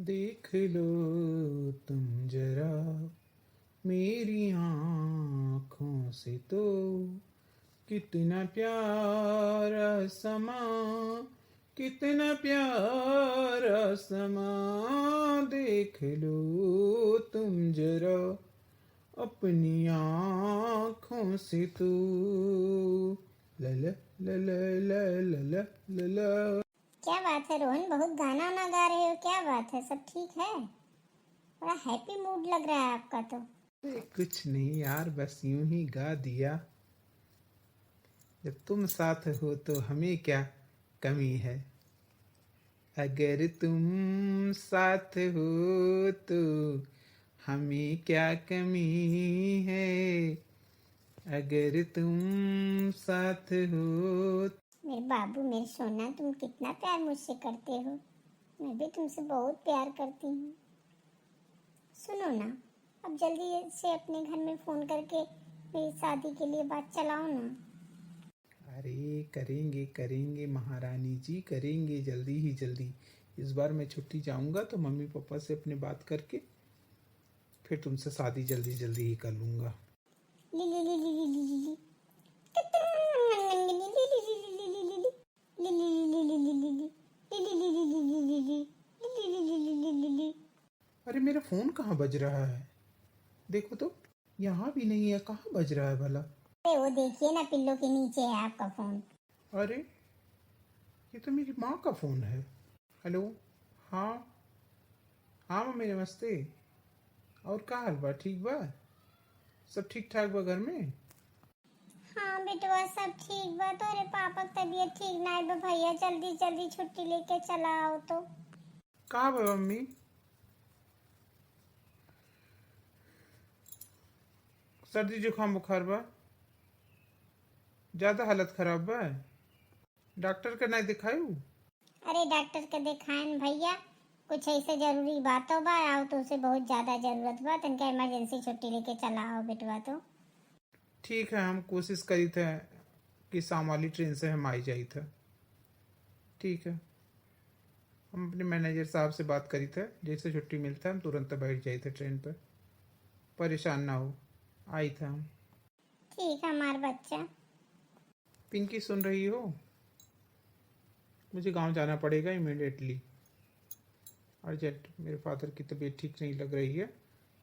देख लो तुम जरा मेरी आँखों से तो कितना प्यारा समा, कितना प्यारा समा। देख लो तुम जरा अपनी आँखों से तो। ला ला ला ला ला ला ला ला। क्या बात है रोहन, बहुत गाना ना गा रहे हो? क्या बात है, सब ठीक है? बड़ा हैप्पी मूड लग रहा है आपका तो। कुछ नहीं यार, बस यूं ही गा दिया। जब तुम साथ हो तो हमें क्या कमी है। अगर तुम साथ हो तो हमें क्या कमी है। अगर तुम साथ हो। मेरे बाबू, मेरे सोना, तुम कितना प्यार मुझसे करते हो। मैं भी तुमसे बहुत प्यार करती हूँ। सुनो ना, अब जल्दी से अपने घर में फोन करके मेरी शादी के लिए बात चलाओ ना। अरे करेंगे करेंगे महारानी जी, करेंगे जल्दी ही जल्दी। इस बार मैं छुट्टी जाऊंगा तो मम्मी पापा से अपने बात करके फिर तुमसे शादी जल्दी जल्दी ही कर लूंगा। ली ली ली ली ली ली ली ली। अरे मेरा फोन कहाँ बज रहा है? देखो तो, यहाँ भी नहीं है, कहाँ बज रहा है भला? अरे वो देखिए ना, पिल्लो के नीचे है आपका फोन। अरे ये तो मेरी माँ का फोन है। हेलो। हाँ हाँ मम्मी नमस्ते। और का हाल बा? ठीक बा? सब ठीक ठाक बा घर में? हाँ बेटवा, सब ठीक बा। तोरे पापा की तबीयत ठीक ना है बा भैया, जल्दी जल्दी छुट्टी लेके चला आओ तो। कहाँ बा मम्मी? सर्दी जुकाम बुखार बा? ज़्यादा हालत खराब बा? डॉक्टर का नहीं दिखायू? अरे डॉक्टर के दिखाएं भैया, कुछ ऐसे जरूरी बात हो बा, आओ तो उसे बहुत ज्यादा जरूरत बा, तनका इमरजेंसी छुट्टी लेके चला आओ बेटवा तो। ठीक है, हम कोशिश करी थे कि शाम वाली ट्रेन से हम आई जाई थे। ठीक है, हम अपने मैनेजर साहब से बात करी थे, जैसे छुट्टी मिलता हम तुरंत बैठ जाए थे ट्रेन पर। परेशान ना हो, आई था हम। ठीक है हमार बच्चा। पिंकी सुन रही हो? मुझे गांव जाना पड़ेगा इमिडिएटली, अर्जेंट। मेरे फादर की तबीयत ठीक नहीं लग रही है,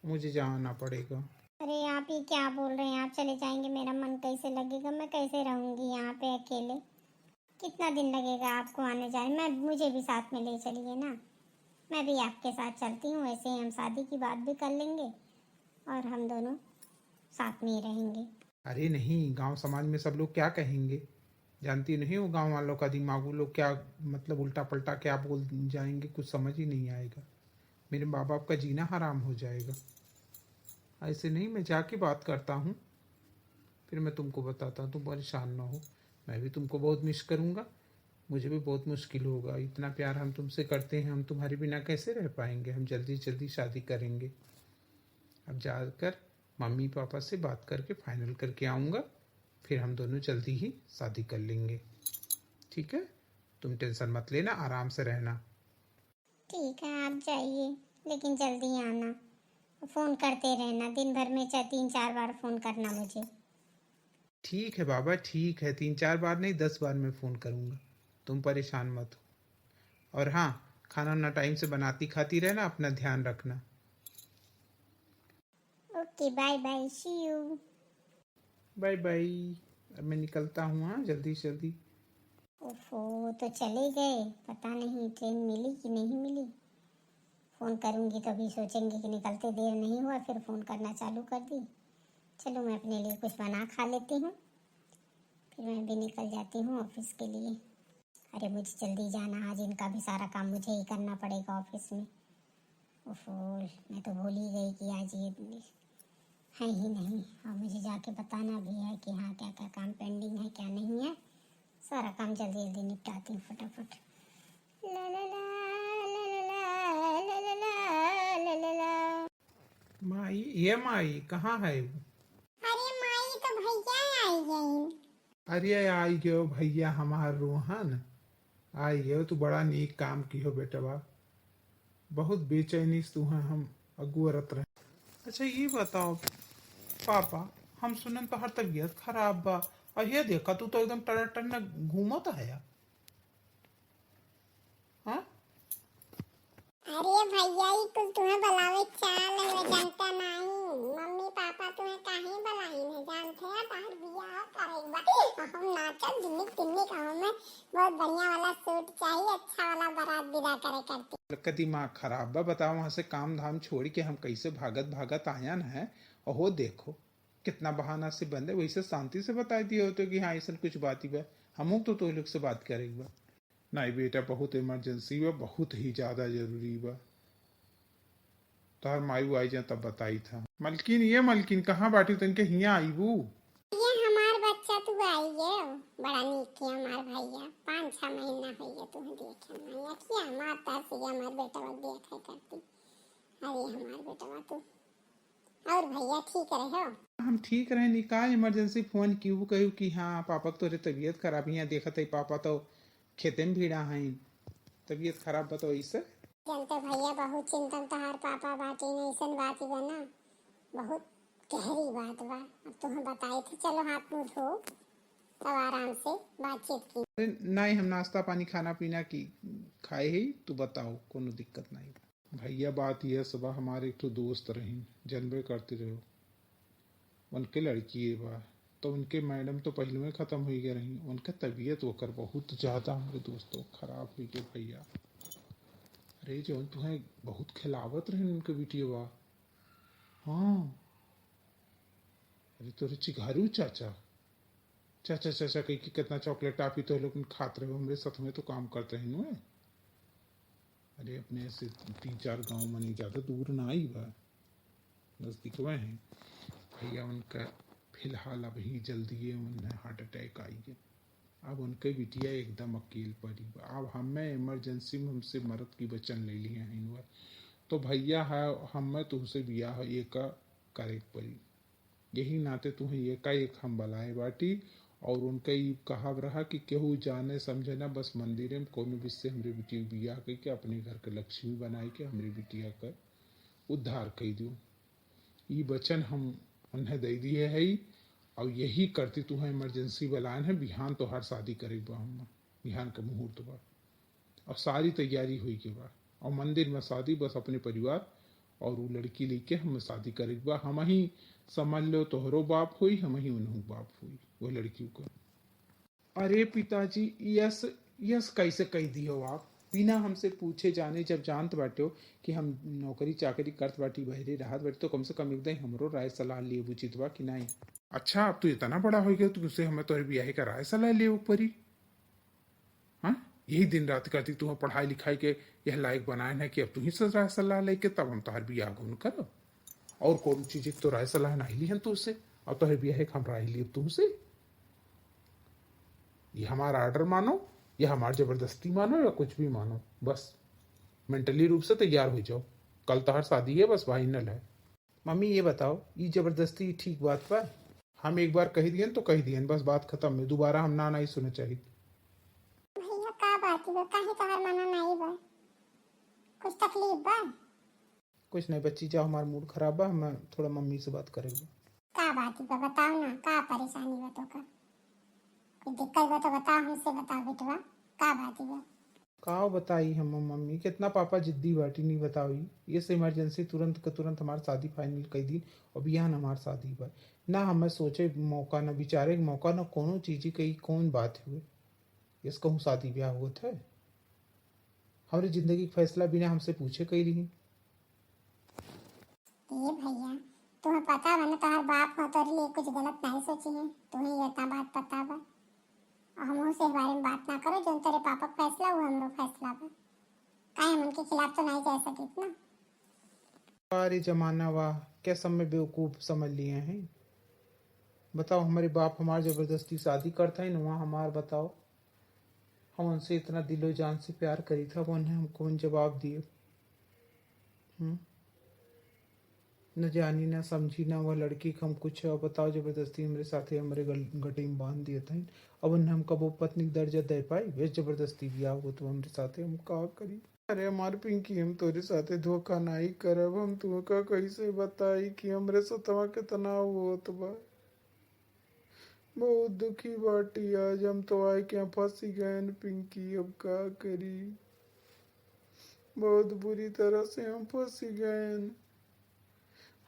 मुझे जाना पड़ेगा। अरे आप ये क्या बोल रहे हैं? आप चले जाएंगे, मेरा मन कैसे लगेगा? मैं कैसे रहूंगी यहाँ पे अकेले? कितना दिन लगेगा आपको आने जाने? मैं मुझे भी साथ में ले चलिए ना, मैं भी आपके साथ चलती हूँ। ऐसे ही हम शादी की बात भी कर लेंगे और हम दोनों साथ में ही रहेंगे। अरे नहीं, गांव समाज में सब लोग क्या कहेंगे? जानती नहीं हो गांव वालों का दिमाग, वो लोग क्या मतलब उल्टा पलटा क्या बोल जाएंगे, कुछ समझ ही नहीं आएगा। मेरे माँ बाप का जीना हराम हो जाएगा। ऐसे नहीं, मैं जाके बात करता हूँ, फिर मैं तुमको बताता हूँ, तुम परेशान ना हो। मैं भी तुमको बहुत मिस करूँगा, मुझे भी बहुत मुश्किल होगा। इतना प्यार हम तुमसे करते हैं, हम तुम्हारे बिना कैसे रह पाएंगे। हम जल्दी जल्दी शादी करेंगे। अब जाकर मम्मी पापा से बात करके फाइनल करके आऊँगा, फिर हम दोनों जल्दी ही शादी कर लेंगे। ठीक है, तुम टेंशन मत लेना, आराम से रहना। ठीक है, आप जाइए लेकिन जल्दी आना। फ़ोन करते रहना, दिन भर में 3-4 बार फ़ोन करना मुझे। ठीक है बाबा, ठीक है, 3-4 बार नहीं 10 बार मैं फ़ोन करूँगा। तुम परेशान मत हो। और हाँ, खाना ना टाइम से बनाती खाती रहना, अपना ध्यान रखना। Okay, bye bye, see you. Bye bye. अब मैं निकलता हूँ, हाँ, जल्दी से जल्दी। ओफो, तो चले गए। पता नहीं ट्रेन मिली कि नहीं मिली। फ़ोन करूँगी तो अभी सोचेंगे कि निकलते देर नहीं हुआ, फिर फ़ोन करना चालू कर दी। चलो मैं अपने लिए कुछ बना खा लेती हूँ, फिर मैं भी निकल जाती हूँ ऑफिस के लिए। अरे मुझे जल्दी जाना, आज इनका भी सारा काम मुझे ही करना पड़ेगा ऑफिस में। ओफो, मैं तो भूल ही गई कि आज ये है ही नहीं। और मुझे जाके बताना भी है कि हाँ क्या क्या काम पेंडिंग है, क्या नहीं है। सारा काम जल्दी जल्दी निपटाती हूँ फटाफट। ला ला ला ला ला ला ला ला ला ला ला। माई, ये माई कहाँ है वो? अरे माई तो भैया आई गई। अरे आई गयो भैया हमार रोहन। आई गयो, तू बड़ा नीक काम की हो बेटवा। बहुत बेचैनी से तू है हम अगुअरत रहे। अच्छा ये बताओ पापा, हम सुनन तो हर तबीयत खराब बा, और ये देखा तू तो एकदम टर टर घूमो तो है यार। हाँ अरे भैया ही कुल तुम्हें बुलावे चाल है जानता नहीं। मम्मी पापा तुम्हें काहे बुलाई नहीं जानते हैं तार बियाह करेगा। हम नाचल दिल्ली दिल्ली गाँव में बहुत बढ़िया वाला सूट चाहिए, अच्छा वाला बारात विदा करे करती। का दिमाग खराब बा, बताओ वहां से काम धाम छोड़ के हम कैसे भागत भागत आया न है। और हो देखो कितना बहाना से बंद है, वैसे शांति से बता दिए होते कि हाँ ऐसा कुछ बात ही बा, हम तो लोग से बात करेगा। नहीं बेटा बहुत इमरजेंसी बा, बहुत ही ज्यादा जरूरी बा। तार मायू आई जा तब बताई था। मलकिन ये मलकिन कहाँ बाटी तनके हिया आईबू। ये हमार बच्चा तू आई है बड़ा नीक है हमार भैया, 5-6 महीना हो गया तुम्हें देखे नहीं क्या माता से हमार बेटा देखे करती। अरे हमार बेटा तू और भैया ठीक रहे हो? हम ठीक रहे निकाल इमरजेंसी फोन क्यों कहू कि हाँ पापा तो रे तबीयत खराब है, देखत है पापा तो खेते में भीड़ा है, तबीयत खराब बा तो ऐसे। जानते भैया बहुत चिंतन तहार पापा बाटी नहीं सन बात ही बना, बहुत गहरी बात बा। अब तुम्हें बताई थी चलो हाथ मुंह धो तब आराम से बातचीत की। अरे नहीं हम नाश्ता पानी खाना पीना की खाए ही, तू बताओ कोनो दिक्कत नहीं। भैया बात यह सब हमारे एक तो दोस्त रही जनबे करते रहो, उनके लड़की बा तो उनके मैडम तो पहले में ख़त्म हो गए रही, उनका तबीयत होकर बहुत ज़्यादा हमारे दोस्तों खराब हुई गए भैया। अरे जो तुम्हें बहुत खिलावत रहे उनके बिटिया बा। हाँ अरे तोरे चिघारू चाचा चाचा चाचा कही कि कितना चॉकलेट टाफी तो लोग खाते रहे हमारे साथ में तो काम करते हैं नुए। अरे अपने से 3-4 गांव में नहीं ज़्यादा दूर ना आई बा, नज़दीक में है भैया। उनका फिलहाल अभी जल्दी उन्हें हार्ट अटैक आई है, अब उनके बिटिया एकदम अकेल पड़ी बा। अब हमें इमरजेंसी में हमसे मरद की वचन ले लिए हैं तो भैया है हमें तुमसे बियाह एक करे पड़ी, यही नाते तुम्हें एकाएक हम बुलाए बाटी। और उनका ये कहा रहा कि केहू जाने समझे ना बस मंदिर में कोनो भी से हमारे बिटिया बियाह करके अपने घर के लक्ष्मी बनाए के हमारी बिटिया का उद्धार कर दूँ, ये वचन हम उन्हें दे दिए है। और यही करती तुम्हें इमरजेंसी बुलाए है, बिहान तो हर शादी करे बा हम, बिहान का मुहूर्त बा और सारी तैयारी हुई के बा और मंदिर में शादी बस अपने परिवार और वो लड़की लेके हम शादी करे बा। हम ही समझ लो तोहरो बाप हुई, हम ही उन्हों बाप हुई वो लड़कियों को। अरे पिताजी यस यस कैसे कह दियो आप बिना हमसे पूछे जाने, जब जानत बाटे हो कि हम नौकरी चाकरी करत बाटी बहरे राहत बाटी तो कम से कम एकदम हमरो राय सलाह लिए उचित बा कि नहीं। अच्छा अब तो इतना बड़ा हो गया तुमसे हमें तो ब्याह का राय सलाह ले ऊपरी। हाँ यही दिन रात करती तुम्हें पढ़ाई लिखाई के यह लायक बनाए है कि अब तुम ही से राय सलाह लेके तब हम तोहर बियाह गुन करो। और कौन चीज तो राय सलाह नहीं ली है तुझसे, और तोहर बियाह हम राय लिए तुमसे। ये हमारा ऑर्डर मानो या हमारी जबरदस्ती मानो या कुछ भी मानो, बस मेंटली रूप से तैयार हो जाओ, कल तोहर शादी है बस फाइनल है। मम्मी ये बताओ ये जबरदस्ती ठीक बात बा? हम एक बार कही दियन तो कही दियन बस बात खत्म है, दोबारा हम ना नहीं सुने चाहिए। भैया का बात है काहे तोहर मना नहीं बा, कुछ तकलीफ बा? कुछ नहीं बच्ची जाओ, हमारा मूड खराब बा, हम थोड़ा मम्मी से बात करेंगे। का बात है बताओ ना, का परेशानी बा तो का कोई दिक्कत बा तो बताओ, हमसे बताओ बेटवा का बात है? का बताई हम मम्मी, कितना पापा जिद्दी बाटी नहीं बताई, ये से इमरजेंसी तुरंत का तुरंत हमारी शादी फाइनल कर दी और बिहान हमारी शादी बा। ना हमें सोचे मौका ना विचारे मौका ना कोनो चीज कही कौन बात हुए इस कहूँ शादी ब्याह हुआ था। हमारी जिंदगी का फैसला बिना हमसे पूछे कही रही। ये भैया तुम्हें पता बा ना तोहर बाप हो तोरे लिए कुछ गलत नहीं सोची है, तुम्हें ये इतना बात पता बा और हम से बारे में बात ना करो, जो तेरे पापा का फैसला वो हमरो फैसला बा, काहे हम उनके खिलाफ तो नहीं जा सकित ना। अरे जमाना वाह क्या सब में बेवकूफ समझ लिए हैं। बताओ हमारे बाप हमारे जबरदस्ती शादी करता है ना वहाँ हमार बताओ, हम उनसे इतना दिलो जान से प्यार करी था वो उन्हें हमको उन जवाब दिए। न जानी ना समझी ना वह लड़की हम कुछ, और बताओ जबरदस्ती हमारे साथ हमारे गटे में बांध दिए थे। अब उन्हें हम कबो पत्नी दर्जा दे पाई, वे जबरदस्ती ब्याह हो तो हमारे साथ हम का करी। अरे हमार पिंकी, हम तोरे साथे धोखा नहीं करब। हम तुमका कैसे बताई कि हमरे सतवा के तनाव होत बा। बहुत दुखी बाटी आज हम तो आए क्या फंसी गए पिंकी, अब का करी। बहुत बुरी तरह से हम फंसी गए।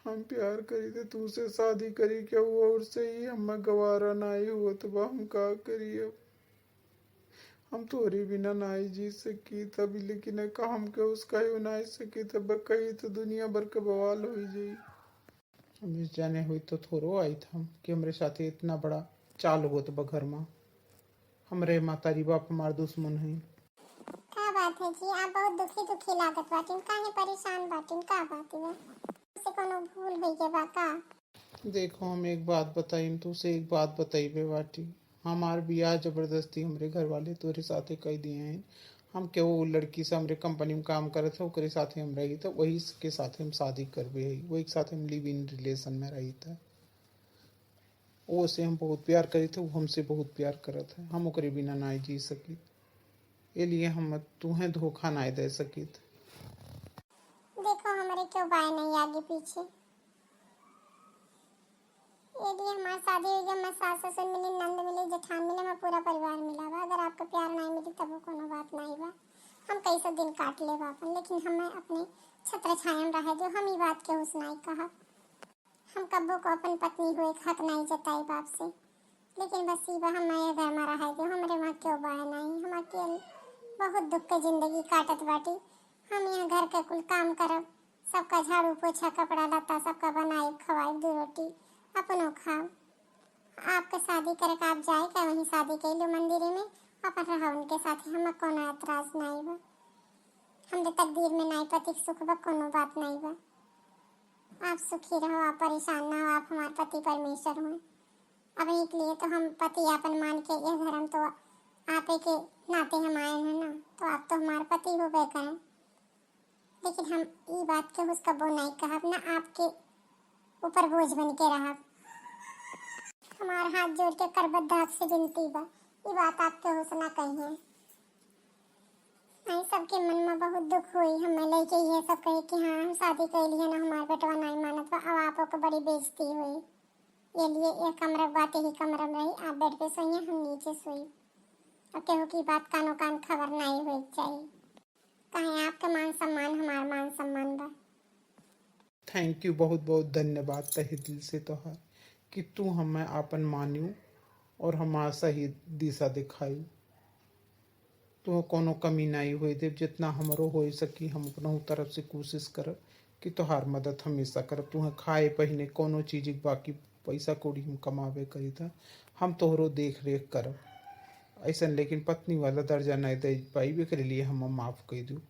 हम प्यार करी थे तू से शादी करी क्या हुआ और से ही हमें गवारा नाई हुआ तो बा हम का करी अब। हम तोरे बिना नाई जी सकी तभी, लेकिन का हम के उसका ही नाई सकी तब कही तो दुनिया भर के बवाल हो जाई। हम इस जाने हुई तो थोड़ो आई था कि हमरे साथे इतना बड़ा चाल होत बा घर में। हमरे मातारी बाप हमार दुश्मन है। का बात है जी, आप बहुत दुखी दुखी लागत बाटिन, काहे परेशान बाटिन, का बात है? से कोनो भूल होई के बा का? देखो हम एक बात बताई तुझसे, एक बात बताई बे बाटी। हमार बियाह जबरदस्ती हमरे घर वाले तोरे साथे कह दिए हैं। हम के वो लड़की से हमरे कंपनी में काम करे थे ओकरे साथे हम रही था, वही के साथे हम शादी करबे है, वही के साथे हम लिव इन रिलेशन में रही था। वो से हम बहुत प्यार करे थे, वो हमसे बहुत प्यार करत है। हम ओकरे बिना ना जी सकी, ये लिए हम तुम्हें धोखा ना दे सकी। देखो हमारे क्यों बाय नहीं आगे पीछे, यदि हमारी शादी हुई गई, मैं सास ससुर मिली, नंद मिली, जेठान मिले, मैं पूरा परिवार मिला बा। अगर आपका प्यार नहीं मिली तब वो कोनो बात नहीं बा। हम कई सौ दिन काट ले बापन, लेकिन हमें अपने छत्र छाया रहे जो हम ही बात के हुस नहीं कहा। हम कब्बो को अपन पत्नी हुए हक नहीं जताई बाप से, लेकिन बस ये बा हम ये घर में रहे जो हमारे वहाँ क्यों बाय नहीं। हम अकेले बहुत दुख के जिंदगी काटत बाटी। हम यहाँ घर के कुल काम करब, सबका झाड़ू पोछा कपड़ा लत्ता सबका बनाए खवाए, दो रोटी अपनों खाओ। आपके शादी करे का आप जाए क्या वहीं शादी कर लो मंदिर में, अपन रहा उनके साथ, हमें कोनो एतराज नहीं बा। हमरे तकदीर में नहीं पति के सुख बा, कोनो बात नहीं बा। आप सुखी रहो, आप परेशान ना हो, आप हमारे पति परमेश्वर हो। अब एक लिए तो हम पति आपन मान के यह धर्म तो आपे के नाते हम आए हैं ना, तो आप तो हमारे पति हो गए करें। लेकिन हम ये बात के उसका वो नहीं कहा ना, आपके ऊपर बोझ बन के रहा। हमारे हाथ जोड़ के करबद्धाक से विनती बा, ये बात आपके हो सुना कहिए। नहीं सबके मन में बहुत दुख हुई, हमें लेके ये सब कहे कि हाँ हम शादी कर लिए ना, हमारे बेटवा नहीं मानत बा। अब आपो को बड़ी बेइज्जती हुई, ये लिए ये कमरा बातें ही कमरा में रही, आप बेड पे सोइए हम नीचे सोई। और केहू की बात कानो कान खबर नहीं हुई चाहिए, कहीं आपका मान सम्मान हमारा मान सम्मान बा। थैंक यू, बहुत बहुत धन्यवाद तहे दिल से तोहार कि तू हमें आपन मान्यू और हमारा सही दिशा दिखायू। तो कोनो कमी नहीं हुई देव, जितना हमरो हो सकी हम अपना तरफ से कोशिश करब कि तोहार मदद हमेशा करब। तुम्हें खाए पहने कोनो चीज बाकी पैसा कौड़ी हम कमावे करी था, हम तोहरो देख रेख करब ऐसा। लेकिन पत्नी वाला दर्जा नहीं दे पाई के लिए हम माफ़ कर दूँ।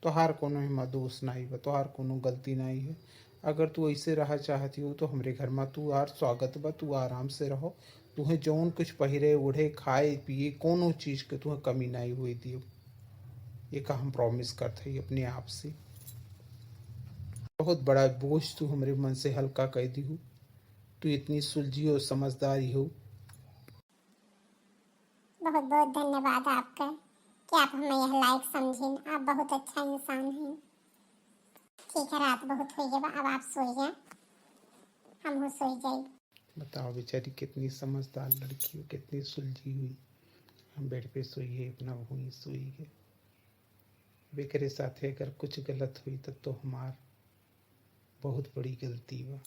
तोहार कोनो हिमा दोष नहीं बा, तोहार कोनो गलती नहीं है। अगर तू ऐसे रहा चाहती हो तो हमरे घर में तू आर स्वागत बा, तू आराम से रहो। तुम्हें जौन कुछ पहिरे ओढ़े खाए पिए कोनो चीज के तुम्हें कमी नहीं हुई दियो, ये का हम प्रॉमिस करते ही अपने आप से। बहुत बड़ा बोझ तू हमरे मन से हल्का कर दी हो। तू इतनी सुलझी और समझदारी हो। बहुत बहुत धन्यवाद आपका कि आप हमें यह लायक समझें, आप बहुत अच्छा इंसान हैं। ठीक है, रात बहुत हुई है, अब आप सोइए, हम हो सोई जाए। बताओ बेचारी कितनी समझदार लड़की हो, कितनी सुलझी हुई। हम बेड पे सोइए अपना वहीं सोई है। बेकरे साथे अगर कुछ गलत हुई तब तो हमार बहुत बड़ी गलती बा।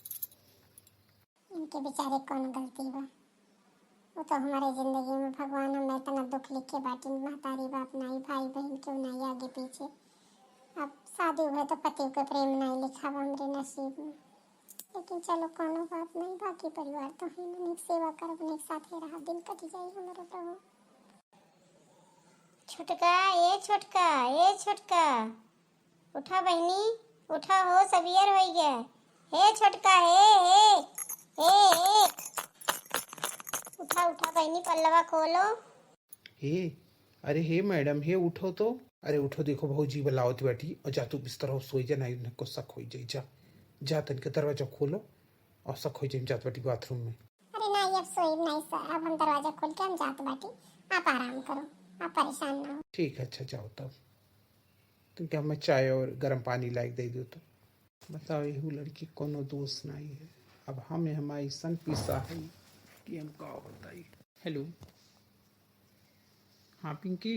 इनके बेचारे कौन गलती बा, वो तो हमारे जिंदगी में भगवान हमें इतना दुख लिख के बाटी, महतारी बाप नहीं, भाई बहन क्यों नहीं आगे पीछे। अब शादी हुए तो पति के प्रेम नहीं लिखा बा हमरे नसीब में, लेकिन चलो कोनो बात नहीं, बाकी परिवार तो है मन, सेवा कर अपने साथ रहा, दिन कट जाए हमारा प्रभु। छुटका ए छुटका ए छुटका, उठा बहनी उठा, हो सबियर हो गया। हे छुटका हे उठा उठा बहनी, पल्लवा खोलो। हे अरे हे मैडम, हे उठो तो। अरे उठो, देखो भौजी बुलावत बैठी और जा तू बिस्तर हो सोई जा, नहीं को शक हो जाई। जा जा तनिक दरवाजा खोलो और शक हो जाए जात बैठी बाथरूम में। अरे नहीं अब सोई नहीं सर, अब हम दरवाजा खोल के हम जात बाटी, आप आराम करो, आप परेशान ना हो। ठीक है, अच्छा जाओ तब। तो क्या मैं चाय और गर्म पानी लाइक दे दूँ तो बताओ, यही लड़की कोनो दोस्त नहीं है। अब हमें हमारी सन पिसा है कि हम का बताइए। हेलो, हाँ पिंकी।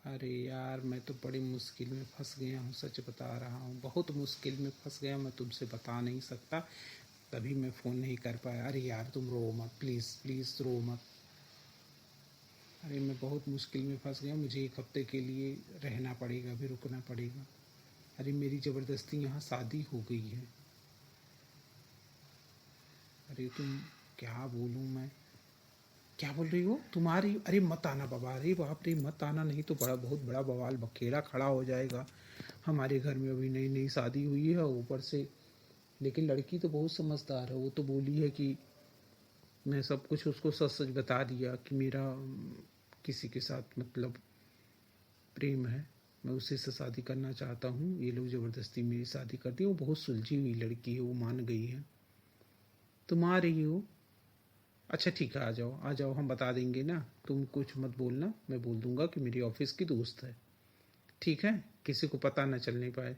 अरे यार, मैं तो बड़ी मुश्किल में फंस गया हूँ, सच बता रहा हूँ, बहुत मुश्किल में फंस गया। मैं तुमसे बता नहीं सकता, तभी मैं फ़ोन नहीं कर पाया। अरे यार तुम रो मत, प्लीज़ प्लीज़ रो मत। अरे मैं बहुत मुश्किल में फंस गया, मुझे एक हफ्ते के लिए रहना पड़ेगा, अभी रुकना पड़ेगा। अरे मेरी ज़बरदस्ती यहाँ शादी हो गई है। अरे तुम, क्या बोलूँ मैं, क्या बोल रही हो तुम्हारी? अरे मत आना बाबा, अरे बाप रे मत आना, नहीं तो बड़ा बहुत बड़ा बवाल बखेड़ा खड़ा हो जाएगा। हमारे घर में अभी नई नई शादी हुई है ऊपर से, लेकिन लड़की तो बहुत समझदार है। वो तो बोली है कि मैं सब कुछ उसको सच सच बता दिया कि मेरा किसी के साथ मतलब प्रेम है, मैं उसी से शादी करना चाहता हूँ। ये लोग ज़बरदस्ती मेरी शादी कर दी। वो बहुत सुलझी हुई लड़की है, वो मान गई है। तुम आ रही हो? अच्छा ठीक है, आ जाओ आ जाओ, हम बता देंगे ना, तुम कुछ मत बोलना, मैं बोल दूंगा कि मेरी ऑफिस की दोस्त है। ठीक है, किसी को पता ना चलने पाए।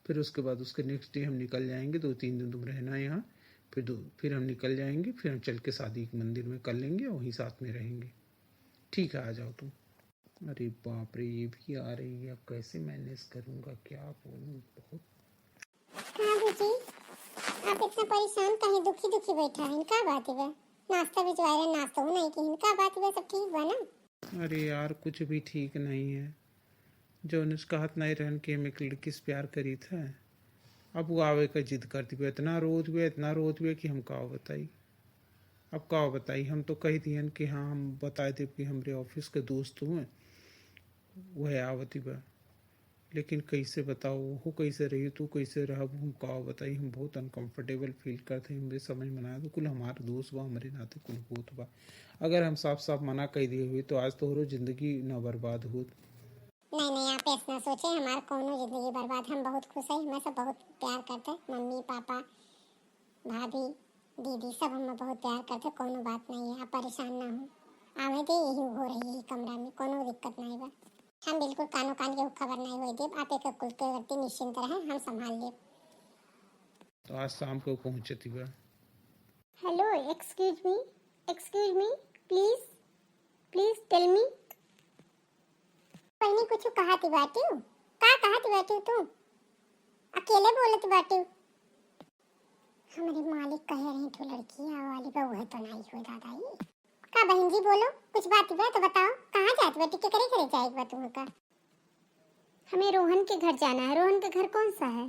फिर उसके बाद उसके नेक्स्ट डे हम निकल जाएंगे, 2-3 दिन तुम रहना यहाँ। फिर हम निकल जाएंगे, फिर हम चल के शादी के मंदिर में कर लेंगे, वहीं साथ में रहेंगे। ठीक है, आ जाओ तुम। अरे बाप रे, ये भी आ रही है, अब कैसे मैनेज करूँगा, क्या बोलूँ, बहुत। हाँ बुजी, आप इतना परेशान काहे दुखी दुखी बैठा है? का बात है? नाश्ता भिजवा रहे, नाश्ता हो नहीं कि का बात है? सब ठीक बा ना? अरे यार कुछ भी ठीक नहीं है। जो अनुष्का हाथ नहीं रहन के हम एक लड़की से प्यार करी था, अब वो आवे का जिद करती हुए इतना रोत हुए कि हम का बताई। अब का बताई, हम तो कह दियन कि हाँ हम बता दे कि हमारे ऑफिस के दोस्त हुए, वह आवती बा। लेकिन कैसे बताओ, वो कैसे रही, तू कैसे रहा, हम का बताई। हम बहुत अनकंफर्टेबल फील करते हैं, मुझे समझ में ना आया। तो कुल हमारे दोस्त बा, हमारे नाते कुल बहुत बा। अगर हम साफ साफ मना कर दिए हुए तो आज तो हो जिंदगी ना बर्बाद हो। नहीं नहीं, आप ऐसा सोचे, हमारा कौनो जिंदगी बर्बाद, हम बहुत खुश है, हमें सब बहुत प्यार करते, मम्मी पापा भाभी दीदी सब हमें बहुत प्यार करते, कोनो बात नहीं है, आप परेशान ना हो। आवे दे, यही हो रही है कमरा में, कोनो दिक्कत नहीं बा। हम बिल्कुल कानो कान के खबर नहीं होई देब, आप एक कुल के व्यक्ति निश्चिंत रहे, हम संभाल लेब। तो आज शाम को पहुँचती बा। Hello, excuse me, please please tell me. पहले कुछ कहा थी बाटी, का कहा थी बाटी? तू अकेले बोलत बाटी? हमारे मालिक कह रहे हैं तो लड़की वाली बहू है तो नहीं हो दादा ये। का बहन जी बोलो, कुछ बात बा तो बताओ, कहाँ जात बाटी के करे करे जाएगा तुम का? हमें रोहन के घर जाना है। रोहन का घर कौन सा है?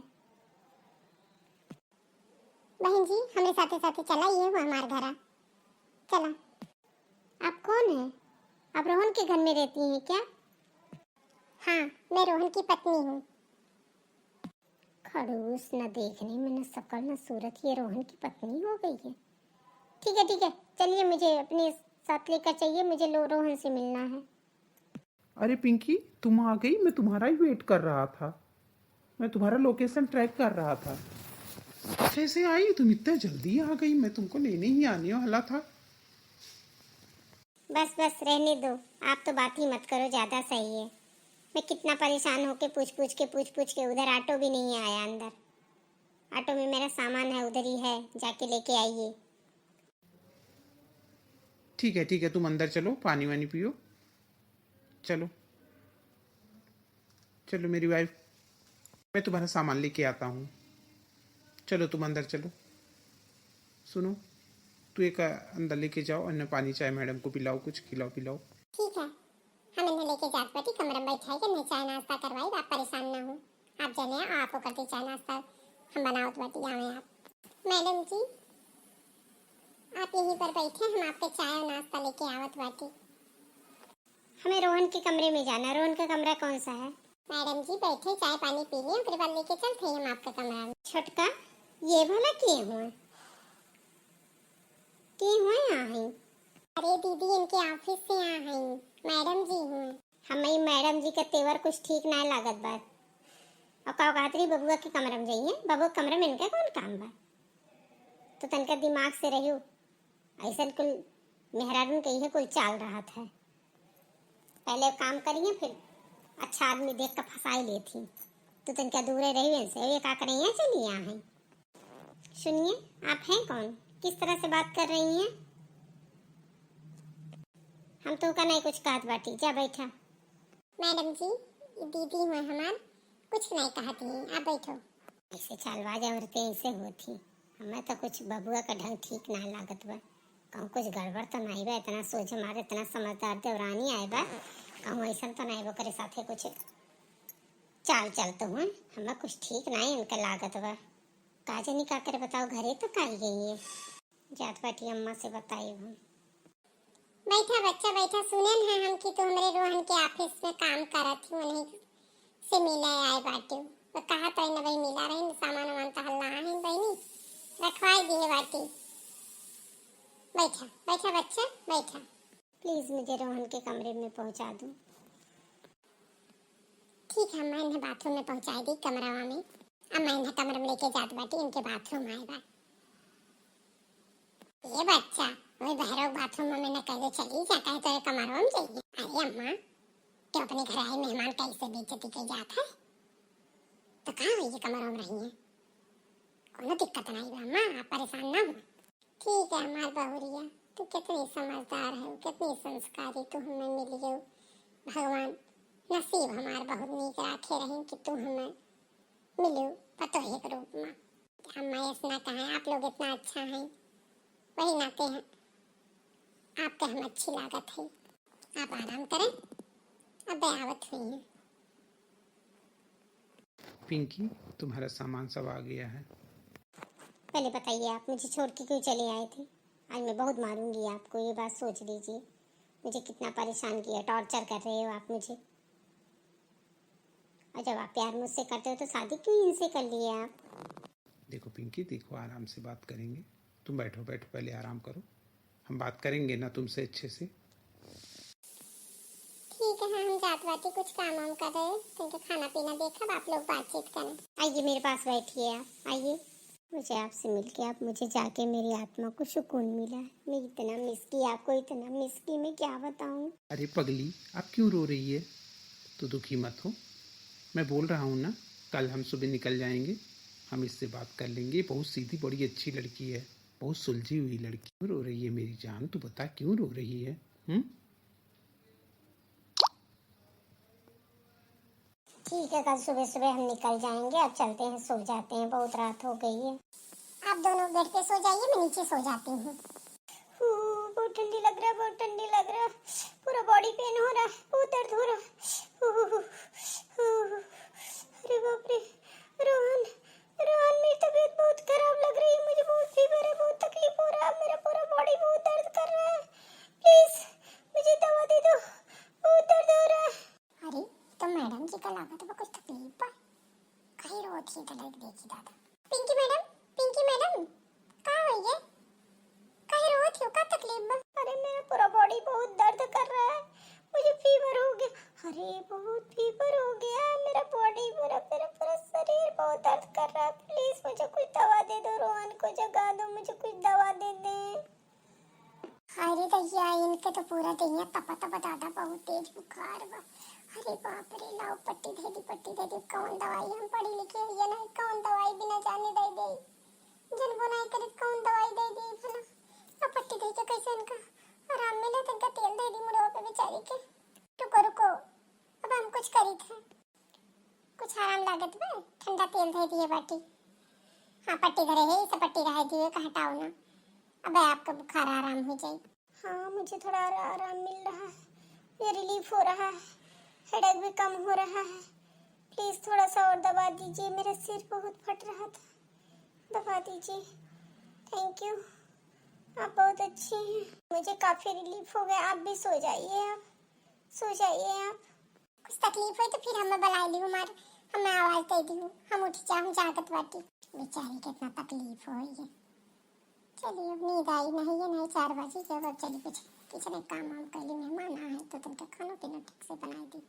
बहन जी हमें साथे साथे चला, ये हुआ हमारा घर आ चला। आप कौन है? आप रोहन के घर में रहती हैं क्या? हाँ, मैं रोहन की पत्नी हूँ। खड़ूस, न देखने में न शक्ल न सूरत, ये रोहन की पत्नी हो गई है। ठीक है, चलिए, मुझे अपने साथ लेकर चाहिए, मुझे रोहन से मिलना है। अरे पिंकी, तुम आ गई, मैं तुम्हारा ही वेट कर रहा था, मैं तुम्हारा लोकेशन ट्रैक कर रहा था। कैसे आई तुम, इतना जल्दी आ गई, मैं तुमको लेने ही आने वाला था। बस रहने दो, आप तो बात ही मत करो, ज्यादा सही है। मैं कितना परेशान होके पूछ पूछ के उधर ऑटो भी नहीं आया अंदर। ऑटो में मेरा सामान है, उधर ही है, जाके लेके आइए। ठीक है, तुम अंदर चलो, पानी वानी पियो। चलो चलो मेरी वाइफ, मैं तुम्हारा सामान लेके आता हूँ। चलो तुम अंदर चलो। सुनो, तू एक अंदर लेके जाओ, अन्य पानी चाय मैडम को पिलाओ, कुछ खिलाओ पिलाओ। ठीक है, हम इन्हें लेके जात बाटी, कमरे में बैठाएगा, नहीं चाय नाश्ता करवाएगा, आप परेशान ना हो। आप जने आप करते चाय नाश्ता हम बनाओ बाटी आवे आप। मैडम जी आप यहीं पर बैठे, हम आपके चाय और नाश्ता लेके आवत बाटी। हमें रोहन के कमरे में जाना। रोहन का कमरा कौन सा है? मैडम जी बैठे, चाय पानी पी लिए, फिर बाद लेके चलते हैं हम आपका कमरा में। छोटका, ये भला किए हुए यहाँ हैं? अरे दीदी इनके ऑफिस से यहाँ हैं, मैडम जी हुए। हमें मैडम जी का तेवर कुछ ठीक ना लागत बात। और का कहतरी बबुआ के कमरे में जाइए, बबुआ के कमरे में इनका कौन काम बा? तो तनका दिमाग से रहियो, ऐसा कुल मेहरारून कही है कुल चाल रहा था। पहले काम करिए, फिर अच्छा आदमी देख कर फंसाई लेती। तो तनका दूरे रही से ये का करे यहाँ चली यहाँ है। सुनिए, आप हैं कौन? किस तरह से बात कर रही हैं? हम तो का नहीं कुछ कहत बाटी, जा बैठा। मैडम जी, ये दीदी हुआ हमार, कुछ नहीं कहती हैं, आप बैठो। ऐसे चालबाज औरतें ऐसे होती। हमें तो कुछ बबुआ का ढंग ठीक ना लागत बा। कहूँ कुछ गड़बड़ तो नहीं बा, इतना सोच हमारे इतना समझदार देवरानी आए बा, कहूँ ऐसा तो नहीं वो करे साथे कुछ चाल चलते हुए हमें कुछ ठीक नहीं इनका लागत बा। काजे नहीं का करे बताओ, घरे तो काई गई है। जात बाटी अम्मा से बताई हूँ। बैठा बच्चा बैठा, सुने है हम कि तू हमरे रोहन के ऑफिस में काम करत थी, उन्हीं से मिले आए बाटी। तो कहा तो न भाई मिला रही सामान वामान तो हल्ला है बहनी रखवाई दिए बाटी। बैठा बैठा बच्चा बैठा। प्लीज मुझे रोहन के कमरे में पहुंचा दो। ठीक है, मैं इन्हें बाथरूम में पहुंचा दी कमरा में। अब मैं इन्हें कमरे में लेके जात बाटी, इनके बाथरूम आए बा। ये बच्चा वही भैरव बाथरूम में न कहे चली जाता है, तेरे कमरा में जाइए। अरे अम्मा, तो अपने घर आए मेहमान कैसे बेइज्जती की जात है? तो कहाँ हुई ये कमरा में रही है? कोनो दिक्कत नहीं बा अम्मा, आप परेशान ना हो। ठीक है हमार बहुरिया, तू कितनी समझदार है, कितनी संस्कारी तू हमें मिली हो। भगवान नसीब हमार बहुत नीक राखे रही कि तू हमें मिलो पतोही के रूप में। अम्मा ऐसा कहें, आप लोग इतना अच्छा हैं, वही नाते हैं आपके हम अच्छी लागत है। आप आराम करें, अब आवत हुई है। पिंकी, तुम्हारा सामान सब आ गया है। पहले बताइए आप मुझे छोड़ के क्यों चले आए थे? आज मैं बहुत मारूंगी आपको, ये बात सोच लीजिए। मुझे कितना परेशान किया, टॉर्चर कर रहे हो आप मुझे। और जब आप प्यार मुझसे करते हो तो शादी क्यों इनसे कर लिए आप? देखो पिंकी, देखो आराम से बात करेंगे। तुम बैठो बैठो, पहले आराम करो, हम बात करेंगे ना तुमसे अच्छे से। ठीक है, हम जात बाटी कुछ काम वाम कर रहे हैं, क्योंकि खाना पीना देखा, आप लोग बातचीत करें। आइए मेरे पास बैठिए आप, आइए। मुझे आपसे मिलके, आप मुझे जाके मेरी आत्मा को सुकून मिला है। मैं इतना मिस की आपको, इतना मिस की, मैं क्या बताऊं। अरे पगली, आप क्यों रो रही है? तो दुखी मत हो, मैं बोल रहा हूँ ना, कल हम सुबह निकल जाएंगे, हम इससे बात कर लेंगे। बहुत सीधी बड़ी अच्छी लड़की है, बहुत सुलझी हुई लड़की। क्यों रो रही है मेरी जान? तू बता क्यों रो रही है? ठीक है, कल सुबह सुबह हम निकल जाएंगे। अब चलते हैं, सो जाते हैं, बहुत रात हो गई है। आप दोनों बेड पे सो जाइए, मैं नीचे सो जाती हूँ। बहुत ठंडी लग रहा है, बहुत ठंडी लग रहा है, पूरा बॉडी पेन हो रहा है, बहुत दर्द हो रहा है। अरे बाप रे, रोहन रोहन, मेरी तबीयत बहुत खराब लग रही है, मुझे बहुत फीवर है, बहुत तकलीफ हो रहा है, मेरा पूरा बॉडी बहुत दर्द कर रहा है। प्लीज मुझे दवा दे दो, बहुत दर्द हो रहा है। अरे तो मैडम जी का लागत है कुछ तकलीफ है, कहीं रोत ही तो देखी दादा। पिंकी मैडम, पिंकी मैडम, कहाँ हुई है? कहीं रोत हो, का तकलीफ है? अरे मेरा पूरा बॉडी बहुत दर्द कर रहा है, मुझे फीवर हो गया। अरे बहुत फीवर हो गया, मेरा बॉडी पूरा, मेरा पूरा शरीर बहुत दर्द कर रहा है। प्लीज मुझे कुछ दवा दे दो, रोहन को जगा दो, मुझे कुछ दवा दे दे। अरे भैया, इनके तो पूरा दैया तपा तपा दादा, बहुत तेज बुखार बा। अरे बाप रे, लाओ पट्टी दे दी, पट्टी दे दी। कौन दवाई, हम पढ़ी लिखी है नहीं, कौन दवाई बिना जाने दे दे, जन बनाई करे कौन दवाई दे दी भला। अब पट्टी दे के कैसे इनका आराम मिले, तो इनका तेल दे दी मुड़वा पे बेचारी के। रुको रुको, अब हम कुछ करी थे, कुछ आराम लागत में ठंडा तेल दे दिए बाटी। हाँ पट्टी धरे है, इसे पट्टी रह दिए का हटाओ ना, अब आपका बुखार आराम हो जाए। हाँ मुझे थोड़ा आराम मिल रहा है, ये रिलीफ हो रहा है, हेडेक भी कम हो रहा है। प्लीज थोड़ा सा और दबा दीजिए, मेरा सिर बहुत फट रहा था, दबा दीजिए। थैंक यू, आप बहुत अच्छी हैं, मुझे काफी रिलीफ हो गया। आप भी सो जाइए, आप सो जाइए। आप कुछ तकलीफ है तो फिर हमें बुला ली, हमारे हमें आवाज दे दी, हम उठ जाए, हम जागत बाटी। बेचारी कितना तकलीफ हो है। चलिए अब नींद आई नहीं है, नहीं 4 बजे जब, अब चलिए कुछ किचन काम वाम कर ली, मेहमान आए तो तुमका खाना पीना ठीक से बनाई दी।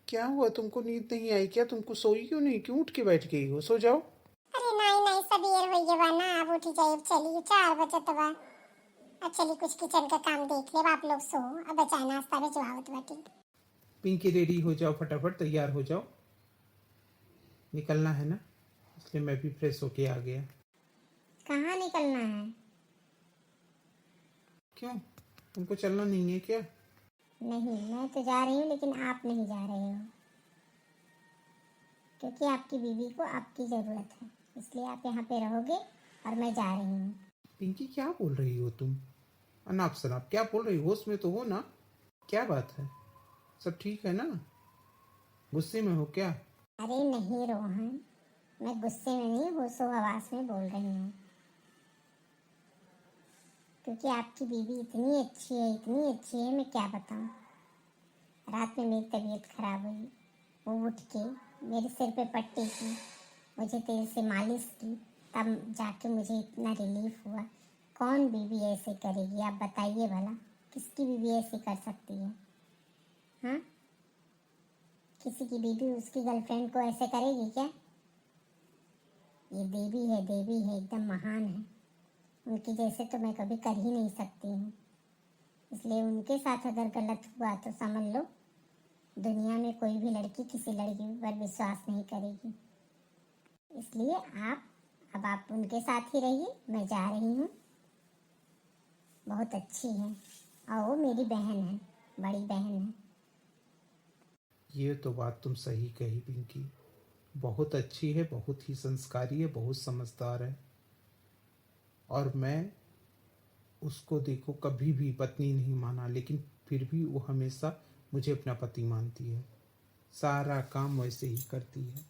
क्या हुआ, तुमको नींद नहीं आई क्या? तुमको सोई क्यों नहीं? क्यों उठ के बैठ गई हो? सो जाओ। अरे नहीं नहीं, सबेर हो गया बा ना, अब उठी जाए। चलिए 4 बजे तो बा, अब चलिए कुछ किचन का काम देख ले, आप लोग सो, अब बचाए नाश्ता भी जवावत बाटी। पिंकी रेडी हो जाओ, फटाफट तैयार हो जाओ, निकलना है ना, इसलिए मैं भी फ्रेश होके आ गया। कहाँ निकलना है? क्यों, तुमको चलना नहीं है क्या? नहीं, मैं तो जा रही हूँ लेकिन आप नहीं जा रहे हो, क्योंकि आपकी बीवी को आपकी ज़रूरत है, इसलिए आप यहाँ पे रहोगे और मैं जा रही हूँ। पिंकी क्या बोल रही हो तुम? अनाप शनाप क्या बोल रही हो? होश में तो हो ना? क्या बात है, सब ठीक है ना? गुस्से में हो क्या? अरे नहीं रोहन, मैं गुस्से में नहीं, होशो हवास में बोल रही हूँ, क्योंकि आपकी बीवी इतनी अच्छी है, इतनी अच्छी है, मैं क्या बताऊँ। रात में मेरी तबीयत खराब हुई, वो उठ के मेरे सिर पे पट्टी की, मुझे तेल से मालिश की, तब जाके मुझे इतना रिलीफ हुआ। कौन बीवी ऐसे करेगी, आप बताइए भला, किसकी बीवी ऐसे कर सकती है? हाँ, किसी की बीवी उसकी गर्लफ्रेंड को ऐसे करेगी क्या? ये देवी है, देवी है, एकदम महान है, उनकी जैसे तो मैं कभी कर ही नहीं सकती हूँ। इसलिए उनके साथ अगर गलत हुआ तो समझ लो दुनिया में कोई भी लड़की किसी लड़की पर विश्वास नहीं करेगी। इसलिए आप उनके साथ ही रहिए, मैं जा रही हूँ। बहुत अच्छी है और वो मेरी बहन है, बड़ी बहन है। ये तो बात तुम सही कही पिंकी, बहुत अच्छी है, बहुत ही संस्कारी है, बहुत समझदार है। और मैं उसको देखो कभी भी पत्नी नहीं माना, लेकिन फिर भी वो हमेशा मुझे अपना पति मानती है, सारा काम वैसे ही करती है,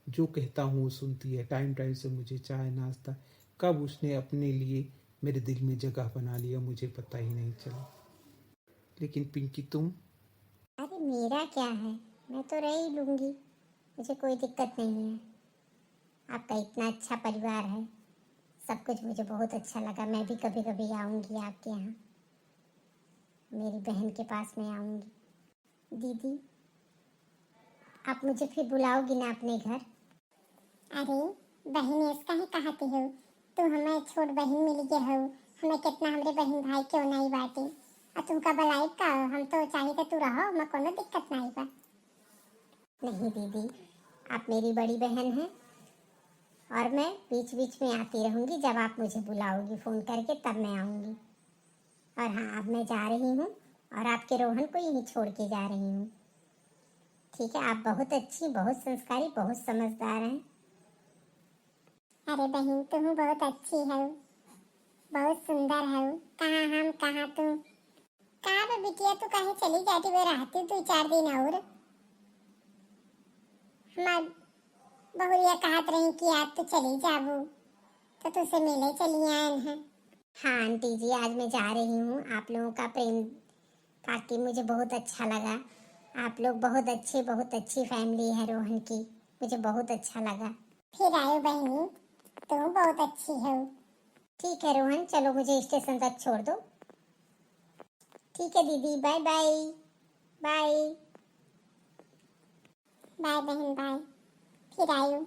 जो कहता हूँ वो सुनती है, टाइम टाइम से मुझे चाय नाश्ता, कब उसने अपने लिए मेरे दिल में जगह बना लिया मुझे पता ही नहीं चला। लेकिन पिंकी तुम, अरे मेरा क्या है, मैं तो रह ही लूँगी, मुझे कोई दिक्कत नहीं है। आपका इतना अच्छा परिवार है, सब कुछ मुझे बहुत अच्छा लगा। मैं भी कभी कभी आऊँगी आपके यहाँ, मेरी बहन के पास में आऊँगी। दीदी, आप मुझे फिर बुलाओगी ना अपने घर? अरे बहन इसका ही कहती हो, तू हमें छोट बहन मिल के हो, हमें कितना हमरे बहन भाई क्यों नहीं बाटे, और तुमका बलाई का हो, हम तो चाहिए तो तू रहो, मैं कोनो दिक्कत नहीं बा। नहीं दीदी, आप मेरी बड़ी बहन हैं और मैं बीच बीच में आती रहूँगी, जब आप मुझे बुलाओगी फ़ोन करके तब मैं आऊँगी। और हाँ, अब मैं जा रही हूँ और आपके रोहन को यहीं छोड़ के जा रही हूँ। ठीक है, आप बहुत अच्छी, बहुत संस्कारी, बहुत समझदार हैं। अरे बहन तुम बहुत अच्छी हो, बहुत सुंदर हो, कहाँ हम कहाँ तुम, कहाँ पे बिटिया तू कहीं चली जाती, वे रहती 2-4 दिन और हमार बहुरिया कहत रही कि आज तो चली जाबू, तो तुझसे मिले चली आए हैं। हाँ आंटी जी, आज मैं जा रही हूँ, आप लोगों का प्रेम पाके मुझे बहुत अच्छा लगा। आप लोग बहुत अच्छी फैमिली है रोहन की, मुझे बहुत अच्छा लगा। फिर आयो बहनी, तुम बहुत अच्छी हो। ठीक है रोहन, चलो मुझे स्टेशन तक छोड़ दो। ठीक है दीदी, बाय बाय। बाय बाय बहन, बाय, फिर आयो।